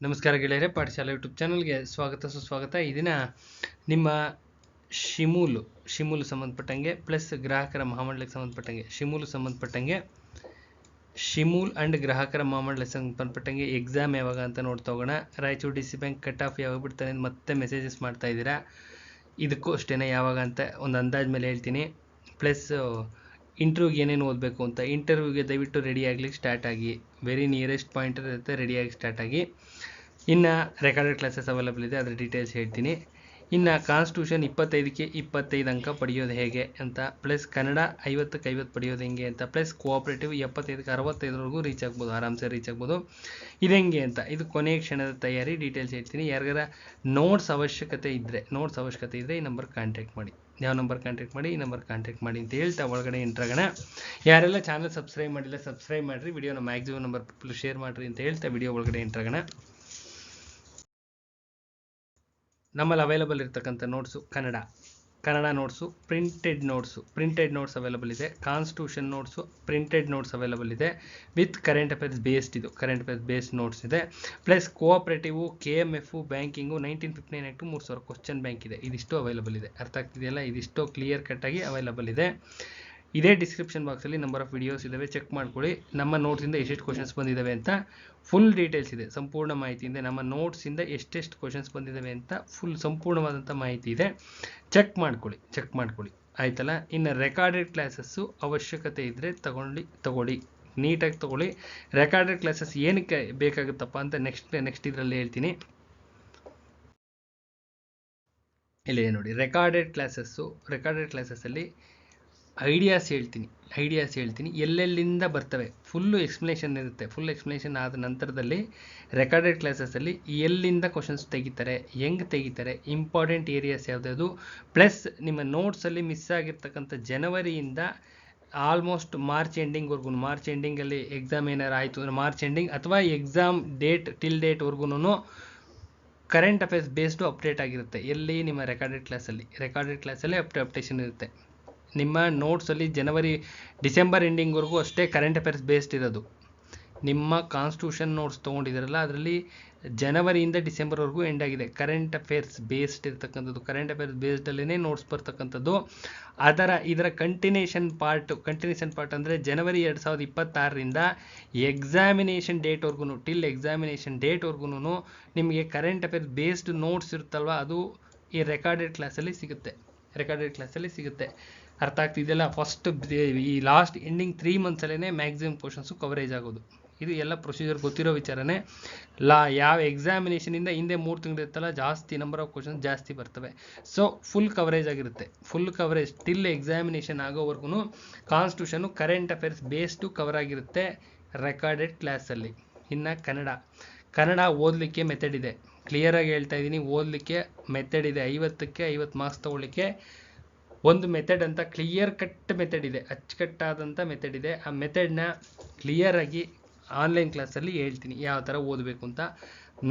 ನಮಸ್ಕಾರ ಗೆಳೆಯರೆ, ಪಾಠಶಾಲೆ ಯೂಟ್ಯೂಬ್ ಚಾನಲ್ಗೆ ಸ್ವಾಗತ ಸುಸ್ವಾಗತ. ಈ ದಿನ ನಿಮ್ಮ ಶಿಮೂಲು ಸಂಬಂಧಪಟ್ಟಂಗೆ ಪ್ಲಸ್ ಗ್ರಾಹಕರ ಮಹಾಮಂಡಲಕ್ಕೆ ಸಂಬಂಧಪಟ್ಟಂಗೆ ಶಿಮೂಲ್ ಅಂಡ್ ಗ್ರಾಹಕರ ಮಹಾಮಂಡಲಕ್ಕೆ ಸಂಬಂಧಪಟ್ಟಂಗೆ ಎಕ್ಸಾಮ್ ಯಾವಾಗ ಅಂತ ನೋಡ್ತಾ ಹೋಗೋಣ. Raichur D C bank cut off ಯಾವಾಗ ಬಿಡ್ತಾನೆ ಅಂತ ಮತ್ತೆ ಮೆಸೇಜಸ್ ಮಾಡ್ತಾ ಇದ್ದೀರಾ. ಇದಕ್ಕೂ ಅಷ್ಟೇ ಯಾವಾಗ ಅಂತ ಒಂದು ಅಂದಾಜು ಮೇಲೆ ಹೇಳ್ತೀನಿ. ಪ್ಲಸ್ ಇಂಟರ್ವ್ಯೂಗೆ ಏನೇನು ಓದಬೇಕು ಅಂತ, ಇಂಟರ್ವ್ಯೂಗೆ ದಯವಿಟ್ಟು ರೆಡಿ ಆಗ್ಲಿಕ್ಕೆ ಸ್ಟಾರ್ಟ್ ಆಗಿ, ವೆರಿ ನಿಯರೆಸ್ಟ್ ಪಾಯಿಂಟ್ ಇರುತ್ತೆ, ರೆಡಿಯಾಗಿ ಸ್ಟಾರ್ಟ್ ಆಗಿ. ಇನ್ನು ರೆಕಾರ್ಡೆಡ್ ಕ್ಲಾಸಸ್ ಅವೈಲಬಲ್ ಇದೆ, ಅದರ ಡೀಟೇಲ್ಸ್ ಹೇಳ್ತೀನಿ. ಇನ್ನು ಕಾನ್ಸ್ಟಿಟ್ಯೂಷನ್ 25ಕ್ಕೆ 25 ಅಂಕ ಪಡೆಯೋದು ಹೇಗೆ ಅಂತ, ಪ್ಲಸ್ ಕನ್ನಡ 50ಕ್ಕೆ 50 ಪಡೆಯೋದು ಹೆಂಗೆ ಅಂತ, ಪ್ಲಸ್ ಕೋಆಪ್ರೇಟಿವ್ 75ಕ್ಕೆ 65ವರೆಗೂ ರೀಚ್ ಆಗ್ಬೋದು, ಆರಾಮ್ಸೆ ರೀಚ್ ಆಗ್ಬೋದು. ಇದು ಹೆಂಗೆ ಅಂತ, ಇದು ಕೊನೆಯ ಕ್ಷಣದ ತಯಾರಿ, ಡೀಟೇಲ್ಸ್ ಹೇಳ್ತೀನಿ. ಯಾರಿಗಾರ ನೋಟ್ಸ್ ಅವಶ್ಯಕತೆ ಇದ್ದರೆ ಈ ನಂಬರ್ ಕಾಂಟ್ಯಾಕ್ಟ್ ಮಾಡಿ. ಯಾವ ನಂಬರ್ ಕಾಂಟ್ಯಾಕ್ಟ್ ಮಾಡಿ? ಈ ನಂಬರ್ ಕಾಂಟ್ಯಾಕ್ಟ್ ಮಾಡಿ ಅಂತ ಹೇಳ್ತಾ ಒಳಗಡೆ ಎಂಟ್ರಾಗೋಣ. ಯಾರೆಲ್ಲ ಚಾನಲ್ ಸಬ್ಸ್ಕ್ರೈಬ್ ಮಾಡಿಲ್ಲ ಸಬ್ಸ್ಕ್ರೈಬ್ ಮಾಡಿರಿ, ವಿಡಿಯೋನ ಮ್ಯಾಕ್ಸಿಮಮ್ ನಂಬರ್ ಪೀಪಲ್ ಶೇರ್ ಮಾಡಿರಿ ಅಂತ ಹೇಳ್ತಾ ವಿಡಿಯೋ ಒಳಗಡೆ ಎಂಟ್ರಾಗೋಣ. ನಮ್ಮಲ್ಲಿ ಅವೈಲಬಲ್ ಇರ್ತಕ್ಕಂಥ notes Kannada notes, printed notes available ಇದೆ. Constitution notes, printed notes available ಇದೆ with current affairs based notes ಇದೆ. Plus cooperative, KMF, banking, 1959 act, 3000 question bank ಇದೆ. ಇದಿಷ್ಟು ಅವೈಲಬಲ್ ಇದೆ. ಅರ್ಥ ಆಗ್ತಿದೆಯಲ್ಲ? ಇದಿಷ್ಟು ಕ್ಲಿಯರ್ ಕಟ್ಟಾಗಿ ಅವೈಲಬಲ್ ಇದೆ. ಇದೇ ಡಿಸ್ಕ್ರಿಪ್ಷನ್ ಬಾಕ್ಸಲ್ಲಿ ನಂಬರ್ ಆಫ್ ವಿಡಿಯೋಸ್ ಇದ್ದಾವೆ, ಚೆಕ್ ಮಾಡ್ಕೊಳ್ಳಿ. ನಮ್ಮ ನೋಟ್ಸಿಂದ ಎಷ್ಟೆಷ್ಟು ಕ್ವಶನ್ಸ್ ಬಂದಿದ್ದಾವೆ ಅಂತ ಫುಲ್ ಡೀಟೇಲ್ಸ್ ಇದೆ, ಸಂಪೂರ್ಣ ಮಾಹಿತಿ ಇದೆ. ನಮ್ಮ ನೋಟ್ಸಿಂದ ಎಷ್ಟೆಷ್ಟು ಕ್ವಶನ್ಸ್ ಬಂದಿದ್ದಾವೆ ಅಂತ ಫುಲ್ ಸಂಪೂರ್ಣವಾದಂಥ ಮಾಹಿತಿ ಇದೆ, ಚೆಕ್ ಮಾಡ್ಕೊಳ್ಳಿ ಆಯ್ತಲ್ಲ. ಇನ್ನು ರೆಕಾರ್ಡೆಡ್ ಕ್ಲಾಸಸ್ಸು ಅವಶ್ಯಕತೆ ಇದ್ದರೆ ತಗೊಳ್ಳಿ, ನೀಟಾಗಿ ತಗೊಳ್ಳಿ. ರೆಕಾರ್ಡೆಡ್ ಕ್ಲಾಸಸ್ ಏನಕ್ಕೆ ಬೇಕಾಗುತ್ತಪ್ಪ ಅಂತ ನೆಕ್ಸ್ಟ್ ಇದರಲ್ಲಿ ಹೇಳ್ತೀನಿ. ಇಲ್ಲಿ ನೋಡಿ, ರೆಕಾರ್ಡೆಡ್ ಕ್ಲಾಸಸ್ಸಲ್ಲಿ ಐಡಿಯಾಸ್ ಹೇಳ್ತೀನಿ, ಎಲ್ಲೆಲ್ಲಿಂದ ಬರ್ತವೆ, ಫುಲ್ಲು ಎಕ್ಸ್ಪ್ಲನೇಷನ್ ಇರುತ್ತೆ. ಫುಲ್ ಎಕ್ಸ್ಪ್ಲನೇಷನ್ ಆದ ನಂತರದಲ್ಲಿ ರೆಕಾರ್ಡೆಡ್ ಕ್ಲಾಸಸ್ಸಲ್ಲಿ ಎಲ್ಲಿಂದ ಕ್ವಶನ್ಸ್ ತೆಗಿತಾರೆ, ಹೆಂಗೆ ತೆಗಿತಾರೆ, ಇಂಪಾರ್ಟೆಂಟ್ ಏರಿಯಾಸ್ ಯಾವುದ್ಯಾವುದು, ಪ್ಲಸ್ ನಿಮ್ಮ ನೋಟ್ಸಲ್ಲಿ ಮಿಸ್ ಆಗಿರ್ತಕ್ಕಂಥ ಜನವರಿಯಿಂದ ಆಲ್ಮೋಸ್ಟ್ ಮಾರ್ಚ್ ಎಂಡಿಂಗಲ್ಲಿ ಎಕ್ಸಾಮ್ ಏನಾರು ಆಯಿತು ಅಂದರೆ ಮಾರ್ಚ್ ಎಂಡಿಂಗ್ ಅಥವಾ ಎಕ್ಸಾಮ್ ಟಿಲ್ ಡೇಟ್ವರೆಗೂ ಕರೆಂಟ್ ಅಫೇರ್ಸ್ ಬೇಸ್ಡು ಅಪ್ಡೇಟ್ ಆಗಿರುತ್ತೆ. ಎಲ್ಲಿ? ನಿಮ್ಮ ರೆಕಾರ್ಡೆಡ್ ಕ್ಲಾಸಲ್ಲಿ ಅಪ್ಡೇಷನ್ ಇರುತ್ತೆ. ನಿಮ್ಮ ನೋಟ್ಸಲ್ಲಿ ಡಿಸೆಂಬರ್ ಎಂಡಿಂಗ್ವರೆಗೂ ಅಷ್ಟೇ ಕರೆಂಟ್ ಅಫೇರ್ಸ್ ಬೇಸ್ಡ್ ಇರೋದು. ನಿಮ್ಮ ಕಾನ್ಸ್ಟಿಟ್ಯೂಷನ್ ನೋಟ್ಸ್ ತೊಗೊಂಡಿದ್ದೀರಲ್ಲ, ಅದರಲ್ಲಿ ಜನವರಿಯಿಂದ ಡಿಸೆಂಬರ್ವರೆಗೂ ಎಂಡ್ ಆಗಿದೆ. ಕರೆಂಟ್ ಅಫೇರ್ಸ್ ಬೇಸ್ಡ್ ಇರ್ತಕ್ಕಂಥದ್ದು, ಕರೆಂಟ್ ಅಫೇರ್ಸ್ ಬೇಸ್ಡಲ್ಲೇ ನೋಟ್ಸ್ ಬರ್ತಕ್ಕಂಥದ್ದು. ಇದರ ಕಂಟಿನ್ಯೂಷನ್ ಪಾರ್ಟ್ ಅಂದರೆ ಜನವರಿ 2026ರಿಂದ ಎಕ್ಸಾಮಿನೇಷನ್ ಡೇಟ್ವರೆಗೂ ನಿಮಗೆ ಕರೆಂಟ್ ಅಫೇರ್ಸ್ ಬೇಸ್ಡ್ ನೋಟ್ಸ್ ಇರುತ್ತಲ್ವ, ಅದು ಈ ರೆಕಾರ್ಡೆಡ್ ಕ್ಲಾಸಲ್ಲಿ ಸಿಗುತ್ತೆ. ಅರ್ಥ ಆಗ್ತಿದೆಯಲ್ಲ? ಫಸ್ಟ್ ಈ ಲಾಸ್ಟ್ ಎಂಡಿಂಗ್ 3 ಮಂತ್ಸಲ್ಲೇ ಮ್ಯಾಕ್ಸಿಮಮ್ ಕ್ವಶನ್ಸು ಕವರೇಜ್ ಆಗೋದು. ಇದು ಎಲ್ಲ ಪ್ರೊಸೀಜರ್ ಗೊತ್ತಿರೋ ವಿಚಾರನೇ. ಯಾವ ಎಕ್ಸಾಮಿನೇಷನಿಂದ ಹಿಂದೆ 3 ತಿಂಗಳು ಇರುತ್ತಲ್ಲ, ಜಾಸ್ತಿ ನಂಬರ್ ಆಫ್ ಕ್ವಶನ್ಸ್ ಜಾಸ್ತಿ ಬರ್ತವೆ. ಸೊ ಫುಲ್ ಕವರೇಜ್ ಆಗಿರುತ್ತೆ. ಫುಲ್ ಕವರೇಜ್ ಟಿಲ್ ಎಕ್ಸಾಮಿನೇಷನ್ ಆಗೋವರೆಗೂ constitution current affairs based cover ಆಗಿರುತ್ತೆ ರೆಕಾರ್ಡೆಡ್ ಕ್ಲಾಸಲ್ಲಿ. ಇನ್ನು ಕನ್ನಡ ಓದಲಿಕ್ಕೆ ಮೆಥಡ್ ಇದೆ, ಕ್ಲಿಯರಾಗಿ ಹೇಳ್ತಾ ಇದ್ದೀನಿ. ಓದಲಿಕ್ಕೆ ಮೆಥಡ್ ಇದೆ. 50ಕ್ಕೆ 50 ಮಾರ್ಕ್ಸ್ ತೊಗೊಳ್ಳಿಕ್ಕೆ ಒಂದು ಮೆಥಡ್ ಅಂತ ಕ್ಲಿಯರ್ ಕಟ್ ಮೆಥಡ್ ಇದೆ, ಅಚ್ಚುಕಟ್ಟಾದಂಥ ಮೆಥಡ್ ಇದೆ. ಆ ಮೆಥಡ್ನ ಕ್ಲಿಯರಾಗಿ ಆನ್ಲೈನ್ ಕ್ಲಾಸಲ್ಲಿ ಹೇಳ್ತೀನಿ ಯಾವ ಥರ ಓದಬೇಕು ಅಂತ.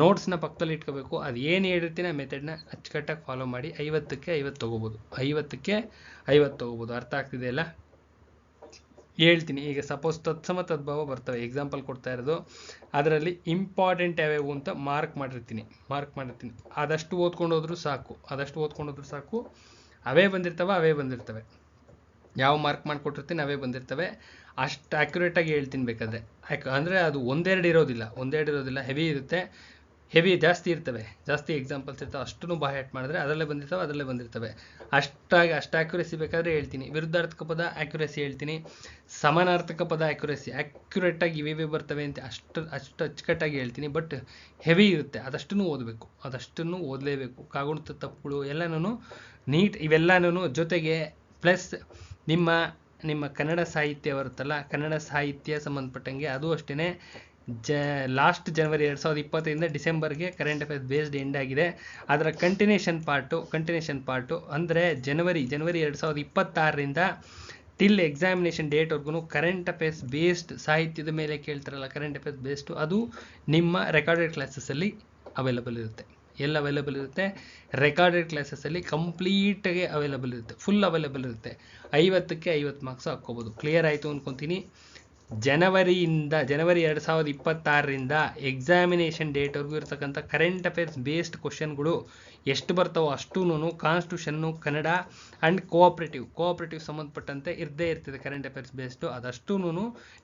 ನೋಟ್ಸ್ನ ಪಕ್ಕದಲ್ಲಿ ಇಟ್ಕೋಬೇಕು. ಅದು ಏನು ಹೇಳಿರ್ತೀನಿ ಆ ಮೆಥಡ್ನ ಅಚ್ಚುಕಟ್ಟಾಗಿ ಫಾಲೋ ಮಾಡಿ 50ಕ್ಕೆ 50 ತೊಗೋಬೋದು. ಅರ್ಥ ಆಗ್ತಿದೆಯಲ್ಲ? ಹೇಳ್ತೀನಿ. ಈಗ ಸಪೋಸ್ ತತ್ಸಮ ತದ್ಭವ ಬರ್ತವೆ, ಎಕ್ಸಾಂಪಲ್ ಕೊಡ್ತಾ ಇರೋದು. ಅದರಲ್ಲಿ ಇಂಪಾರ್ಟೆಂಟ್ ಯಾವ್ಯಾವು ಅಂತ ಮಾರ್ಕ್ ಮಾಡಿರ್ತೀನಿ. ಆದಷ್ಟು ಓದ್ಕೊಂಡು ಹೋದ್ರೂ ಸಾಕು. ಅವೇ ಬಂದಿರ್ತವೆ. ಯಾವ ಮಾರ್ಕ್ ಮಾಡಿಕೊಟ್ಟಿರ್ತೀನಿ ಅವೇ ಬಂದಿರ್ತವೆ. ಅಷ್ಟು ಆ್ಯಕ್ಯುರೇಟಾಗಿ ಹೇಳ್ತೀನಿ ಬೇಕಾದರೆ. ಅಂದರೆ ಅದು ಒಂದೆರಡು ಇರೋದಿಲ್ಲ, ಹೆವಿ ಜಾಸ್ತಿ ಇರ್ತವೆ, ಜಾಸ್ತಿ ಎಕ್ಸಾಂಪಲ್ಸ್ ಇರ್ತವೆ. ಅಷ್ಟನ್ನು ಬಾಯ್ ಮಾಡಿದ್ರೆ ಅದರಲ್ಲೇ ಬಂದಿರ್ತವೆ. ಅಷ್ಟು ಆ್ಯಕ್ಯುರೇಸಿ ಬೇಕಾದರೆ ಹೇಳ್ತೀನಿ. ವಿರುದ್ಧಾರ್ಥಕ ಪದ ಆ್ಯಕ್ಯುರೇಸಿ ಹೇಳ್ತೀನಿ. ಸಮಾನಾರ್ಥಕ ಪದ ಆ್ಯಕ್ಯುರೇಟಾಗಿ ಇವೇ ಬರ್ತವೆ ಅಂತ ಅಷ್ಟು ಅಚ್ಚುಕಟ್ಟಾಗಿ ಹೇಳ್ತೀನಿ. ಬಟ್ ಹೆವಿ ಇರುತ್ತೆ, ಅದಷ್ಟನ್ನು ಓದಲೇಬೇಕು. ಕಾಗುಣಿತ ತಪ್ಪುಗಳು ಎಲ್ಲನೂ ಇವೆಲ್ಲನೂ ಜೊತೆಗೆ ಪ್ಲಸ್ ನಿಮ್ಮ ಕನ್ನಡ ಸಾಹಿತ್ಯ ಬರುತ್ತಲ್ಲ, ಕನ್ನಡ ಸಾಹಿತ್ಯ ಸಂಬಂಧಪಟ್ಟಂಗೆ ಅದು ಅಷ್ಟೇ. ಲಾಸ್ಟ್ ಜನವರಿ 2025ರಿಂದ ಡಿಸೆಂಬರ್ಗೆ ಕರೆಂಟ್ ಅಫೇರ್ಸ್ ಬೇಸ್ಡ್ ಎಂಡ್ ಆಗಿದೆ. ಅದರ ಕಂಟಿನ್ಯೂಷನ್ ಪಾರ್ಟು ಅಂದರೆ ಜನವರಿ 2026ರಿಂದ ಟಿಲ್ ಎಕ್ಸಾಮಿನೇಷನ್ ಡೇಟ್ವರೆಗೂ ಕರೆಂಟ್ ಅಫೇರ್ಸ್ ಬೇಸ್ಡ್ ಸಾಹಿತ್ಯದ ಮೇಲೆ ಕೇಳ್ತಾರಲ್ಲ, ಕರೆಂಟ್ ಅಫೇರ್ಸ್ ಬೇಸ್ಡು, ಅದು ನಿಮ್ಮ ರೆಕಾರ್ಡೆಡ್ ಕ್ಲಾಸಸ್ಸಲ್ಲಿ ಅವೈಲಬಲ್ ಇರುತ್ತೆ. ಅವೈಲಬಲ್ ಇರುತ್ತೆ ರೆಕಾರ್ಡೆಡ್ ಕ್ಲಾಸಸ್ಸಲ್ಲಿ ಕಂಪ್ಲೀಟಾಗಿ ಫುಲ್ ಅವೈಲಬಲ್ ಇರುತ್ತೆ. 50ಕ್ಕೆ 50 ಮಾರ್ಕ್ಸ್ ಹಾಕ್ಕೋಬೋದು. ಕ್ಲಿಯರ್ ಆಯಿತು ಅಂದ್ಕೊತೀನಿ. ಜನವರಿ 2026ರಿಂದ ಎಕ್ಸಾಮಿನೇಷನ್ ಡೇಟ್ವರೆಗೂ ಇರ್ತಕ್ಕಂಥ ಕರೆಂಟ್ ಅಫೇರ್ಸ್ ಬೇಸ್ಡ್ ಕ್ವಶನ್ಗಳು ಎಷ್ಟು ಬರ್ತಾವೋ ಅಷ್ಟೂ ಕಾನ್ಸ್ಟಿಟ್ಯೂಷನ್ನು ಕನ್ನಡ ಆ್ಯಂಡ್ ಕೋಆಪ್ರೇಟಿವ್ ಸಂಬಂಧಪಟ್ಟಂತೆ ಇದ್ದೇ ಇರ್ತದೆ. ಕರೆಂಟ್ ಅಫೇರ್ಸ್ ಬೇಸ್ಡು ಅದಷ್ಟೂ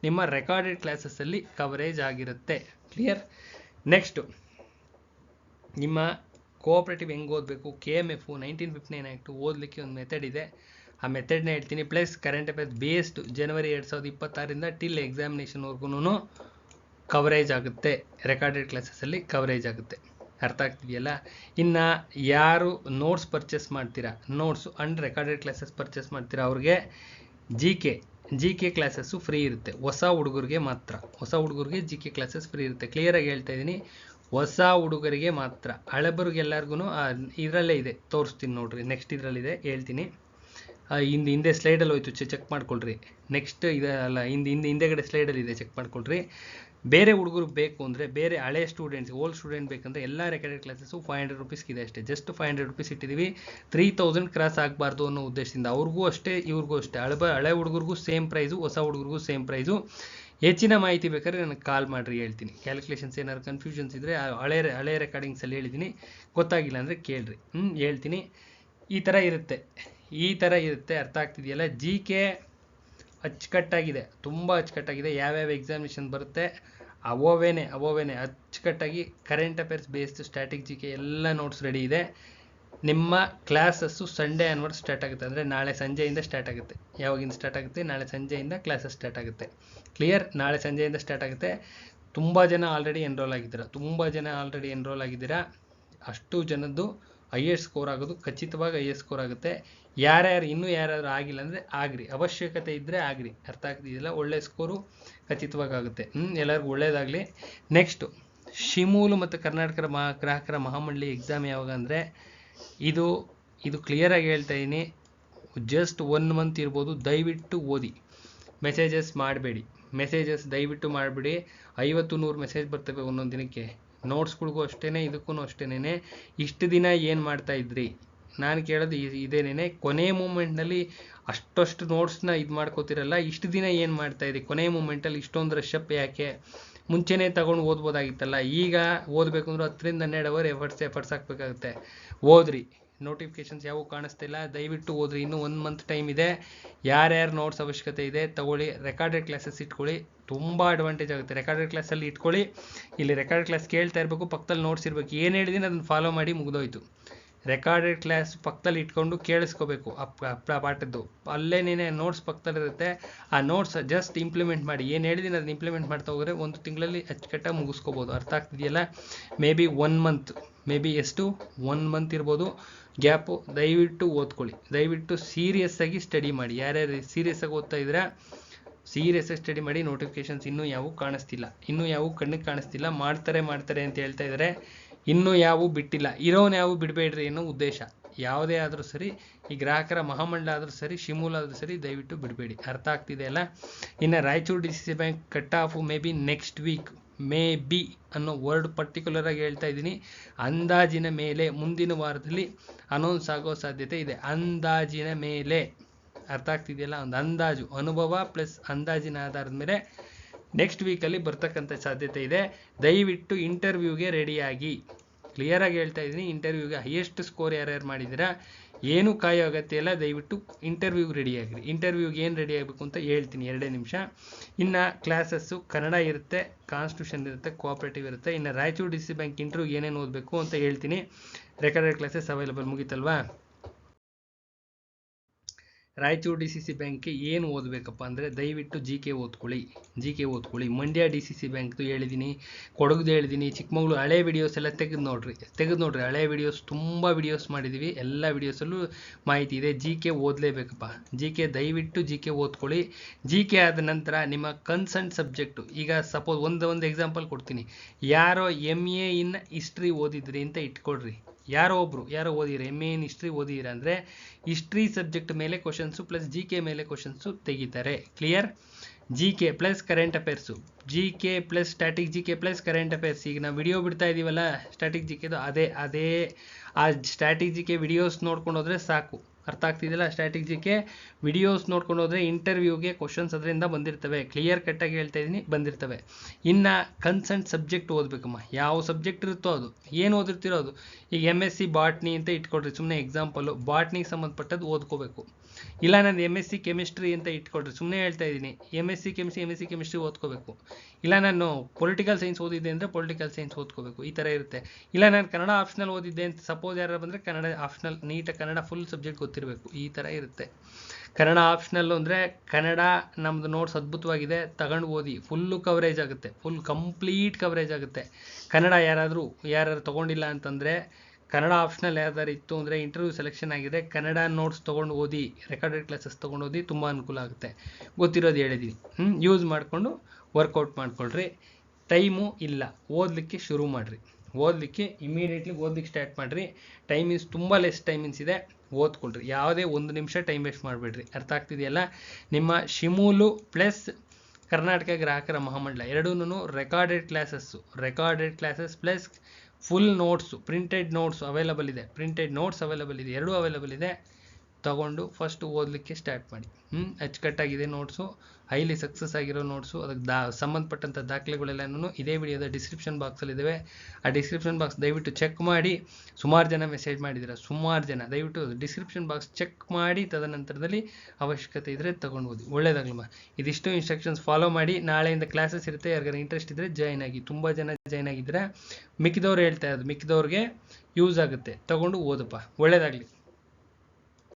ನಿಮ್ಮ ರೆಕಾರ್ಡೆಡ್ ಕ್ಲಾಸಸ್ಸಲ್ಲಿ ಕವರೇಜ್ ಆಗಿರುತ್ತೆ. ಕ್ಲಿಯರ್? ನೆಕ್ಸ್ಟು ನಿಮ್ಮ ಕೋಆಪ್ರೇಟಿವ್ ಹೆಂಗೆ ಓದಬೇಕು, KMF 1959 ಆ್ಯಕ್ಟು ಓದಲಿಕ್ಕೆ ಒಂದು ಮೆಥಡ್ ಇದೆ. ಆ ಮೆಥಡ್ನ ಹೇಳ್ತೀನಿ. ಪ್ಲಸ್ ಕರೆಂಟ್ ಅಫೇರ್ಸ್ ಬೇಸ್ಡ್ ಜನವರಿ 2026ರಿಂದ ಟಿಲ್ ಎಕ್ಸಾಮಿನೇಷನ್ವರೆಗೂ ಕವರೇಜ್ ಆಗುತ್ತೆ. ರೆಕಾರ್ಡೆಡ್ ಕ್ಲಾಸಸ್ಸಲ್ಲಿ ಕವರೇಜ್ ಆಗುತ್ತೆ. ಅರ್ಥ ಆಗ್ತಿದೆಯಲ್ಲ? ಇನ್ನು ಯಾರು ನೋಟ್ಸ್ ಪರ್ಚೇಸ್ ಮಾಡ್ತೀರಾ, notes and recorded classes purchase ಮಾಡ್ತೀರಾ, ಅವ್ರಿಗೆ ಜಿ ಕೆ ಕ್ಲಾಸಸ್ಸು ಫ್ರೀ ಇರುತ್ತೆ. ಹೊಸ ಹುಡುಗರಿಗೆ ಮಾತ್ರ, ಹೊಸ ಹುಡುಗರಿಗೆ GK ಕ್ಲಾಸಸ್ ಫ್ರೀ ಇರುತ್ತೆ. ಕ್ಲಿಯರಾಗಿ ಹೇಳ್ತಾ ಇದ್ದೀನಿ, ಹೊಸ ಹುಡುಗರಿಗೆ ಮಾತ್ರ. ಹಳಬರಿಗೆಲ್ಲರಿಗೂ ಇದರಲ್ಲೇ ಇದೆ, ತೋರಿಸ್ತೀನಿ ನೋಡ್ರಿ. ನೆಕ್ಸ್ಟ್ ಇದರಲ್ಲಿದೆ, ಹೇಳ್ತೀನಿ. ಹಿಂದೆ ಸ್ಲೈಡಲ್ಲಿ ಹೋಯ್ತು, ಚೆಕ್ ಮಾಡ್ಕೊಳ್ರಿ. ನೆಕ್ಸ್ಟ್ ಇದಲ್ಲ, ಹಿಂದೆಗಡೆ ಸ್ಲೈಡಲ್ಲಿ ಇದೆ, ಚೆಕ್ ಮಾಡ್ಕೊಳ್ರಿ. ಬೇರೆ ಹುಡುಗರು ಬೇಕು ಅಂದರೆ, ಬೇರೆ ಹಳೆ ಸ್ಟೂಡೆಂಟ್ಸ್, ಓಲ್ಡ್ ಸ್ಟೂಡೆಂಟ್ ಬೇಕಂದರೆ ಎಲ್ಲ ರೆಕಾರ್ಡೆಡ್ ಕ್ಲಾಸಸ್ಸು 500 ರುಪೀಸ್ಗಿದೆ ಅಷ್ಟೇ. ಜಸ್ಟ್ 500 ರುಪೀಸ್ ಇಟ್ಟಿದ್ದೀವಿ. 3000 ಕ್ರಾಸ್ ಆಗಬಾರ್ದು ಅನ್ನೋ ಉದ್ದೇಶದಿಂದ. ಅವ್ರಿಗೂ ಅಷ್ಟೇ, ಇವ್ರಿಗೂ ಅಷ್ಟೇ. ಹಳೆ ಹುಡುಗರಿಗೂ ಸೇಮ್ ಪ್ರೈಸು, ಹೊಸ ಹುಡುಗರಿಗೂ ಸೇಮ್ ಪ್ರೈಸು. ಹೆಚ್ಚಿನ ಮಾಹಿತಿ ಬೇಕಾದ್ರೆ ನನಗೆ ಕಾಲ್ ಮಾಡಿರಿ, ಹೇಳ್ತೀನಿ. ಕ್ಯಾಲ್ಕುಲೇಷನ್ಸ್ ಏನಾದ್ರು ಕನ್ಫ್ಯೂಷನ್ಸ್ ಇದ್ದರೆ ಹಳೆ ರೆಕಾರ್ಡಿಂಗ್ಸಲ್ಲಿ ಹೇಳಿದ್ದೀನಿ, ಗೊತ್ತಾಗಿಲ್ಲ ಅಂದರೆ ಕೇಳ್ರಿ, ಹೇಳ್ತೀನಿ. ಈ ಥರ ಇರುತ್ತೆ. ಅರ್ಥ ಆಗ್ತಿದೆಯಲ್ಲ? GK ಅಚ್ಚುಕಟ್ಟಾಗಿದೆ, ತುಂಬ ಅಚ್ಚುಕಟ್ಟಾಗಿದೆ. ಯಾವ್ಯಾವ ಎಕ್ಸಾಮಿನೇಷನ್ ಬರುತ್ತೆ ಅವೋವೇನೆ ಅಚ್ಚುಕಟ್ಟಾಗಿ current affairs based static GK ಎಲ್ಲ ನೋಟ್ಸ್ ರೆಡಿ ಇದೆ. ನಿಮ್ಮ ಕ್ಲಾಸಸ್ಸು ಸಂಡೇ ಆನ್ವರ್ಡ್ ಸ್ಟಾರ್ಟ್ ಆಗುತ್ತೆ. ಅಂದರೆ ನಾಳೆ ಸಂಜೆಯಿಂದ ಸ್ಟಾರ್ಟ್ ಆಗುತ್ತೆ. ಯಾವಾಗಿಂದ ಸ್ಟಾರ್ಟ್ ಆಗುತ್ತೆ? ನಾಳೆ ಸಂಜೆಯಿಂದ ಕ್ಲಾಸಸ್ ಸ್ಟಾರ್ಟ್ ಆಗುತ್ತೆ. ಕ್ಲಿಯರ್? ನಾಳೆ ಸಂಜೆಯಿಂದ ಸ್ಟಾರ್ಟ್ ಆಗುತ್ತೆ. ತುಂಬ ಜನ ಆಲ್ರೆಡಿ ಎನ್ರೋಲ್ ಆಗಿದ್ದೀರಾ. ಅಷ್ಟು ಜನದ್ದು ಹೈಯೆಸ್ಟ್ ಸ್ಕೋರ್ ಆಗೋದು ಖಚಿತವಾಗಿ ಹೈಯೆಸ್ಟ್ ಸ್ಕೋರ್ ಆಗುತ್ತೆ. ಯಾರಾದರೂ ಆಗಿಲ್ಲ ಅಂದರೆ ಆಗ್ರಿ, ಅವಶ್ಯಕತೆ ಇದ್ದರೆ ಆಗ್ರಿ. ಅರ್ಥ ಆಗ್ತಿದೆಯಲ್ಲ? ಒಳ್ಳೆ ಸ್ಕೋರು ಖಚಿತವಾಗಿ ಆಗುತ್ತೆ. ಎಲ್ಲರಿಗೂ ಒಳ್ಳೆಯದಾಗಲಿ. ನೆಕ್ಸ್ಟು ಶಿಮೂಲು ಮತ್ತು ಕರ್ನಾಟಕ ಗ್ರಾಹಕರ ಮಹಾಮಂಡಳಿ ಎಕ್ಸಾಮ್ ಯಾವಾಗ ಅಂದರೆ, ಇದು ಕ್ಲಿಯರಾಗಿ ಹೇಳ್ತಾ ಇದ್ದೀನಿ. ಜಸ್ಟ್ 1 ಮಂತ್ ಇರ್ಬೋದು. ದಯವಿಟ್ಟು ಓದಿ, ಮೆಸೇಜಸ್ ಮಾಡಬೇಡಿ. ದಯವಿಟ್ಟು ಮಾಡಬೇಡಿ. 50-100 ಮೆಸೇಜ್ ಬರ್ತವೆ ಒಂದೊಂದು ದಿನಕ್ಕೆ. ನೋಟ್ಸ್ಗಳಿಗೂ ಅಷ್ಟೇ, ಇದಕ್ಕೂ ಅಷ್ಟೇನೆ. ಇಷ್ಟು ದಿನ ಏನು ಮಾಡ್ತಾ ಇದ್ರಿ? ನಾನು ಕೇಳೋದು ಇದೇನೇ. ಕೊನೆ ಮೂಮೆಂಟ್ನಲ್ಲಿ ಅಷ್ಟು ನೋಟ್ಸ್ನ ಮಾಡ್ಕೋತಿರಲ್ಲ, ಇಷ್ಟು ದಿನ ಏನು ಮಾಡ್ತಾ ಇದ್ರಿ? ಕೊನೆ ಮೂಮೆಂಟಲ್ಲಿ ಇಷ್ಟೊಂದು ರಶಪ್ ಯಾಕೆ? ಮುಂಚೆನೇ ತಗೊಂಡು ಓದ್ಬೋದಾಗಿತ್ತಲ್ಲ. ಈಗ ಓದಬೇಕು ಅಂದ್ರೆ 10-12 ಅವರ್ ಎಫರ್ಟ್ಸ್ ಹಾಕಬೇಕಾಗುತ್ತೆ. ಓದ್ರಿ. ನೋಟಿಫಿಕೇಶನ್ಸ್ ಯಾವೂ ಕಾಣಿಸ್ತಿಲ್ಲ. ದಯವಿಟ್ಟು ಓದ್ರಿ. ಇನ್ನೂ 1 ಮಂತ್ ಟೈಮ್ ಇದೆ. ಯಾರ್ಯಾರು ನೋಟ್ಸ್ ಅವಶ್ಯಕತೆ ಇದೆ ತಗೊಳ್ಳಿ. ರೆಕಾರ್ಡೆಡ್ ಕ್ಲಾಸಸ್ ಇಟ್ಕೊಳ್ಳಿ, ತುಂಬ ಅಡ್ವಾಂಟೇಜ್ ಆಗುತ್ತೆ. ರೆಕಾರ್ಡೆಡ್ ಕ್ಲಾಸಲ್ಲಿ ಇಟ್ಕೊಳ್ಳಿ. ಇಲ್ಲಿ ರೆಕಾರ್ಡೆಡ್ ಕ್ಲಾಸ್ ಕೇಳ್ತಾ ಇರಬೇಕು, ಪಕ್ಕದಲ್ಲಿ ನೋಟ್ಸ್ ಇರಬೇಕು. ಏನು ಹೇಳಿದ್ದೀನಿ ಅದನ್ನು ಫಾಲೋ ಮಾಡಿ, ಮುಗಿದೋಯ್ತು. ರೆಕಾರ್ಡೆಡ್ ಕ್ಲಾಸ್ ಪಕ್ಕದಲ್ಲಿ ಇಟ್ಕೊಂಡು ಕೇಳಿಸ್ಕೋಬೇಕು. ಪಾಠದ್ದು ಅಲ್ಲೇನೇ ನೋಟ್ಸ್ ಪಕ್ಕದಲ್ಲಿರುತ್ತೆ. ಆ ನೋಟ್ಸ್ ಜಸ್ಟ್ ಇಂಪ್ಲಿಮೆಂಟ್ ಮಾಡಿ. ಏನು ಹೇಳಿದ್ದೀನಿ ಅದನ್ನ ಇಂಪ್ಲಿಮೆಂಟ್ ಮಾಡ್ತಾ ಹೋದರೆ 1 ತಿಂಗಳಲ್ಲಿ ಅಚ್ಚುಕಟ್ಟಾಗಿ ಮುಗಿಸ್ಕೋಬೋದು. ಅರ್ಥ ಆಗ್ತಿದೆಯಲ್ಲ? ಮೇ ಬಿ 1 ಮಂತ್, ಎಷ್ಟು 1 ಮಂತ್ ಇರ್ಬೋದು ಗ್ಯಾಪು. ದಯವಿಟ್ಟು ಓದ್ಕೊಳ್ಳಿ. ದಯವಿಟ್ಟು ಸೀರಿಯಸ್ಸಾಗಿ ಸ್ಟಡಿ ಮಾಡಿ. ಯಾರ್ಯಾರು ಸೀರಿಯಸ್ಸಾಗಿ ಓದ್ತಾ ಇದ್ದೀರಾ, ಸೀರಿಯಸ್ಸಾಗಿ ಸ್ಟಡಿ ಮಾಡಿ. ನೋಟಿಫಿಕೇಶನ್ಸ್ ಇನ್ನೂ ಯಾವೂ ಕಾಣಿಸ್ತಿಲ್ಲ, ಕಣ್ಣಿಗೆ ಕಾಣಿಸ್ತಿಲ್ಲ. ಮಾಡ್ತಾರೆ ಅಂತ ಹೇಳ್ತಾ ಇದ್ದಾರೆ. ಇನ್ನೂ ಯಾವೂ ಬಿಟ್ಟಿಲ್ಲ. ಇರೋನು ಯಾವೂ ಬಿಡಬೇಡ್ರಿ ಅನ್ನೋ ಉದ್ದೇಶ. ಯಾವುದೇ ಆದರೂ ಸರಿ, ಈ ಗ್ರಾಹಕರ ಮಹಾಮಂಡಲ ಆದರೂ ಸರಿ, ಶಿಮೂಲ್ ಆದರೂ ಸರಿ, ದಯವಿಟ್ಟು ಬಿಡಬೇಡಿ. ಅರ್ಥ ಆಗ್ತಿದೆ ಅಲ್ಲ? ಇನ್ನು Raichur DCC bank cut off may be next week, may be ಅನ್ನೋ ವರ್ಡ್ ಪರ್ಟಿಕ್ಯುಲರ್ ಆಗಿ ಹೇಳ್ತಾ ಇದ್ದೀನಿ. ಅಂದಾಜಿನ ಮೇಲೆ ಮುಂದಿನ ವಾರದಲ್ಲಿ ಅನೌನ್ಸ್ ಆಗೋ ಸಾಧ್ಯತೆ ಇದೆ. ಅಂದಾಜಿನ ಮೇಲೆ. ಅರ್ಥ ಆಗ್ತಿದೆಯಲ್ಲ? ಒಂದು ಅಂದಾಜು, ಅನುಭವ ಪ್ಲಸ್ ಅಂದಾಜಿನ ಆಧಾರದ ಮೇಲೆ ನೆಕ್ಸ್ಟ್ ವೀಕಲ್ಲಿ ಬರ್ತಕ್ಕಂಥ ಸಾಧ್ಯತೆ ಇದೆ. ದಯವಿಟ್ಟು ಇಂಟರ್ವ್ಯೂಗೆ ರೆಡಿಯಾಗಿ. ಕ್ಲಿಯರಾಗಿ ಹೇಳ್ತಾ ಇದ್ದೀನಿ, ಇಂಟರ್ವ್ಯೂಗೆ ಹೈಯೆಸ್ಟ್ ಸ್ಕೋರ್ ಯಾರ್ಯಾರು ಮಾಡಿದ್ದೀರಾ, ಏನೂ ಕಾಯೋ ಅಗತ್ಯ ಇಲ್ಲ. ದಯವಿಟ್ಟು ಇಂಟರ್ವ್ಯೂಗೆ ರೆಡಿಯಾಗಿರಿ. ಇಂಟರ್ವ್ಯೂಗೆ ಏನು ರೆಡಿ ಆಗಬೇಕು ಅಂತ ಹೇಳ್ತೀನಿ, 2 ನಿಮಿಷ. ಇನ್ನು ಕ್ಲಾಸಸ್ಸು ಕನ್ನಡ ಇರುತ್ತೆ, ಕಾನ್ಸ್ಟಿಟ್ಯೂಷನ್ ಇರುತ್ತೆ, ಕೋಆಪ್ರೇಟಿವ್ ಇರುತ್ತೆ. ಇನ್ನು ರಾಯಚೂರು DCC ಬ್ಯಾಂಕ್ ಇಂಟರ್ವ್ಯೂಗೆ ಏನೇನು ಓದಬೇಕು ಅಂತ ಹೇಳ್ತೀನಿ. Recorded classes available. ಮುಗಿತಲ್ವಾ? ರಾಯಚೂರು DCC ಬ್ಯಾಂಕ್ಗೆ ಏನು ಓದಬೇಕಪ್ಪ ಅಂದರೆ, ದಯವಿಟ್ಟು GK ಓದ್ಕೊಳ್ಳಿ. ಮಂಡ್ಯ DCC ಬ್ಯಾಂಕ್ದು ಹೇಳಿದ್ದೀನಿ, ಕೊಡಗುದು ಹೇಳಿದ್ದೀನಿ, ಚಿಕ್ಕಮಗಳೂರು ಹಳೆ ವಿಡಿಯೋಸ್ ಎಲ್ಲ ತೆಗೆದು ನೋಡ್ರಿ. ಹಳೆ ವಿಡಿಯೋಸ್ ತುಂಬ ವಿಡಿಯೋಸ್ ಮಾಡಿದ್ದೀವಿ. ಎಲ್ಲ ವಿಡಿಯೋಸಲ್ಲೂ ಮಾಹಿತಿ ಇದೆ. GK ಓದಲೇಬೇಕಪ್ಪ. ದಯವಿಟ್ಟು GK ಓದ್ಕೊಳ್ಳಿ. GK ಆದ ನಂತರ ನಿಮ್ಮ ಕನ್ಸರ್ನ್ ಸಬ್ಜೆಕ್ಟು, ಈಗ ಸಪೋಸ್ ಒಂದು ಎಕ್ಸಾಂಪಲ್ ಕೊಡ್ತೀನಿ. ಯಾರೋ MA ಇನ್ ಹಿಸ್ಟ್ರಿ ಓದಿದ್ರಿ ಅಂತ ಇಟ್ಕೊಳ್ರಿ. ಯಾರೋ ಓದಿರ MA ಇನ್ ಹಿಸ್ಟ್ರಿ ಓದಿರ ಅಂದರೆ, ಹಿಸ್ಟ್ರಿ ಸಬ್ಜೆಕ್ಟ್ ಮೇಲೆ ಕ್ವಶನ್ಸು ಪ್ಲಸ್ GK ಮೇಲೆ ಕ್ವಶನ್ಸು ತೆಗಿತಾರೆ. Clear? GK plus current affairs, GK plus static GK plus current affairs. ಈಗ ನಾವು ವಿಡಿಯೋ ಬಿಡ್ತಾ ಇದ್ದೀವಲ್ಲ ಸ್ಟ್ಯಾಟಿಕ್ GKದು, ಅದೇ ಆ ಸ್ಟ್ಯಾಟಿಕ್ GK ವಿಡಿಯೋಸ್ ನೋಡ್ಕೊಂಡು ಹೋದರೆ ಸಾಕು. ಅರ್ಥ ಆಗ್ತಿದೆಯಲ್ಲ. ಸ್ಟ್ಯಾಟಿಕ್ ಜಿ ಕೆ ವಿಡಿಯೋಸ್ ನೋಡ್ಕೊಂಡು ಹೋದರೆ ಇಂಟರ್ವ್ಯೂಗೆ ಕ್ವಶನ್ಸ್ ಅದರಿಂದ ಬಂದಿರ್ತವೆ. ಕ್ಲಿಯರ್ ಕಟ್ಟಾಗಿ ಹೇಳ್ತಾ ಇದ್ದೀನಿ, ಬಂದಿರ್ತವೆ. ಇನ್ನು ಕನ್ಸರ್ನ್ ಸಬ್ಜೆಕ್ಟ್ ಓದಬೇಕಮ್ಮ. ಯಾವ ಸಬ್ಜೆಕ್ಟ್ ಇರುತ್ತೋ ಅದು, ಏನು ಓದಿರ್ತಿರೋ ಅದು. ಈಗ MSc ಬಾಟ್ನಿ ಅಂತ ಇಟ್ಕೊಳ್ರಿ, ಸುಮ್ಮನೆ ಎಕ್ಸಾಂಪಲು. ಬಾಟ್ನಿಗೆ ಸಂಬಂಧಪಟ್ಟದ್ದು ಓದ್ಕೋಬೇಕು. ಇಲ್ಲ ನಾನು MSc ಕೆಮಿಸ್ಟ್ರಿ ಅಂತ ಇಟ್ಕೊಳ್ರಿ, ಸುಮ್ಮನೆ ಹೇಳ್ತಾ ಇದ್ದೀನಿ. MSc ಕೆಮಿಸ್ಟ್ರಿ ಓದ್ಕೋಬೇಕು. ಇಲ್ಲ ನಾನು ಪೊಲಿಟಿಕಲ್ ಸೈನ್ಸ್ ಓದಿದ್ದೆ ಅಂದರೆ ಪೊಲಿಟಿಕಲ್ ಸೈನ್ಸ್ ಓದ್ಕೋಬೇಕು. ಈ ಥರ ಇರುತ್ತೆ. ಇಲ್ಲ ನಾನು ಕನ್ನಡ ಆಪ್ಷನಲ್ ಓದಿದ್ದೆ ಅಂತ ಸಪೋಸ್ ಯಾರು ಬಂದರೆ ಕನ್ನಡ ಆಪ್ಷನಲ್, ನೀಟಾಗಿ ಕನ್ನಡ ಫುಲ್ ಸಬ್ಜೆಕ್ಟ್ ಗೊತ್ತಿರಬೇಕು. ಈ ಥರ ಇರುತ್ತೆ. ಕನ್ನಡ ಆಪ್ಷನಲ್ ಅಂದರೆ ಕನ್ನಡ ನಮ್ಮದು ನೋಟ್ಸ್ ಅದ್ಭುತವಾಗಿದೆ, ತಗೊಂಡು ಓದಿ. ಫುಲ್ಲು ಕವರೇಜ್ ಆಗುತ್ತೆ, ಫುಲ್ ಕಂಪ್ಲೀಟ್ ಕವರೇಜ್ ಆಗುತ್ತೆ. ಕನ್ನಡ ಯಾರಾದರೂ ತೊಗೊಂಡಿಲ್ಲ ಅಂತಂದರೆ, ಕನ್ನಡ ಆಪ್ಷನಲ್ ಯಾವ್ದಾರು ಇತ್ತು ಅಂದರೆ ಇಂಟರ್ವ್ಯೂ ಸೆಲೆಕ್ಷನ್ ಆಗಿದೆ, ಕನ್ನಡ ನೋಟ್ಸ್ ತೊಗೊಂಡು ಓದಿ, ರೆಕಾರ್ಡೆಡ್ ಕ್ಲಾಸಸ್ ತೊಗೊಂಡು ಓದಿ, ತುಂಬ ಅನುಕೂಲ ಆಗುತ್ತೆ. ಗೊತ್ತಿರೋದು ಹೇಳಿದ್ದೀನಿ. ಯೂಸ್ ಮಾಡಿಕೊಂಡು ವರ್ಕೌಟ್ ಮಾಡ್ಕೊಳ್ರಿ. ಟೈಮು ಇಲ್ಲ, ಓದಲಿಕ್ಕೆ ಶುರು ಮಾಡಿರಿ. ಓದಲಿಕ್ಕೆ ಇಮಿಡಿಯೇಟ್ಲಿ ಓದಲಿಕ್ಕೆ ಸ್ಟಾರ್ಟ್ ಮಾಡಿರಿ. ಟೈಮಿಂಗ್ಸ್ ತುಂಬ ಲೆಸ್ ಟೈಮಿಂಗ್ಸ್ ಇದೆ, ಓದ್ಕೊಳ್ರಿ. ಯಾವುದೇ 1 ನಿಮಿಷ ಟೈಮ್ ವೇಸ್ಟ್ ಮಾಡಬೇಡ್ರಿ. ಅರ್ಥ ಆಗ್ತಿದೆಯಲ್ಲ. ನಿಮ್ಮ ಶಿಮೂಲು ಪ್ಲಸ್ ಕರ್ನಾಟಕ ಗ್ರಾಹಕರ ಮಹಾಮಂಡಲ ಎರಡೂ recorded classes plus full notes, printed notes available ಇದೆ. ಎರಡೂ ಅವೈಲಬಲ್ ಇದೆ. ತಗೊಂಡು ಫಸ್ಟ್ ಓದಲಿಕ್ಕೆ ಸ್ಟಾರ್ಟ್ ಮಾಡಿ. ಅಚ್ಚುಕಟ್ಟಾಗಿದೆ ನೋಟ್ಸು, ಹೈಲಿ ಸಕ್ಸಸ್ ಆಗಿರೋ ನೋಟ್ಸು. ಅದಕ್ಕೆ ಸಂಬಂಧಪಟ್ಟಂಥ ದಾಖಲೆಗಳೆಲ್ಲನೂ ಇದೇ ವಿಡಿಯೋದ ಡಿಸ್ಕ್ರಿಪ್ಷನ್ ಬಾಕ್ಸಲ್ಲಿದ್ದಾವೆ. ಆ ಡಿಸ್ಕ್ರಿಪ್ಷನ್ ಬಾಕ್ಸ್ ದಯವಿಟ್ಟು ಚೆಕ್ ಮಾಡಿ. ಸುಮಾರು ಜನ ಮೆಸೇಜ್ ಮಾಡಿದ್ದೀರಾ, ಸುಮಾರು ಜನ. ದಯವಿಟ್ಟು ಡಿಸ್ಕ್ರಿಪ್ಷನ್ ಬಾಕ್ಸ್ ಚೆಕ್ ಮಾಡಿ, ತದನಂತರದಲ್ಲಿ ಅವಶ್ಯಕತೆ ಇದ್ದರೆ ತೊಗೊಂಡು ಓದಿ. ಒಳ್ಳೇದಾಗಲಮ್ಮ. ಇದಿಷ್ಟು ಇನ್ಸ್ಟ್ರಕ್ಷನ್ಸ್ ಫಾಲೋ ಮಾಡಿ. ನಾಳೆಯಿಂದ ಕ್ಲಾಸಸ್ ಇರುತ್ತೆ. ಯಾರಿಗಾರು ಇಂಟ್ರೆಸ್ಟ್ ಇದ್ದರೆ ಜಾಯ್ನ್ ಆಗಿ. ತುಂಬ ಜನ ಜಾಯ್ನ್ ಆಗಿದ್ರೆ ಮಿಕ್ಕಿದವ್ರು ಹೇಳ್ತಾ ಇರೋದು, ಮಿಕ್ಕಿದವ್ರಿಗೆ ಯೂಸ್ ಆಗುತ್ತೆ. ತೊಗೊಂಡು ಓದಪ್ಪ. ಒಳ್ಳೇದಾಗಲಿ.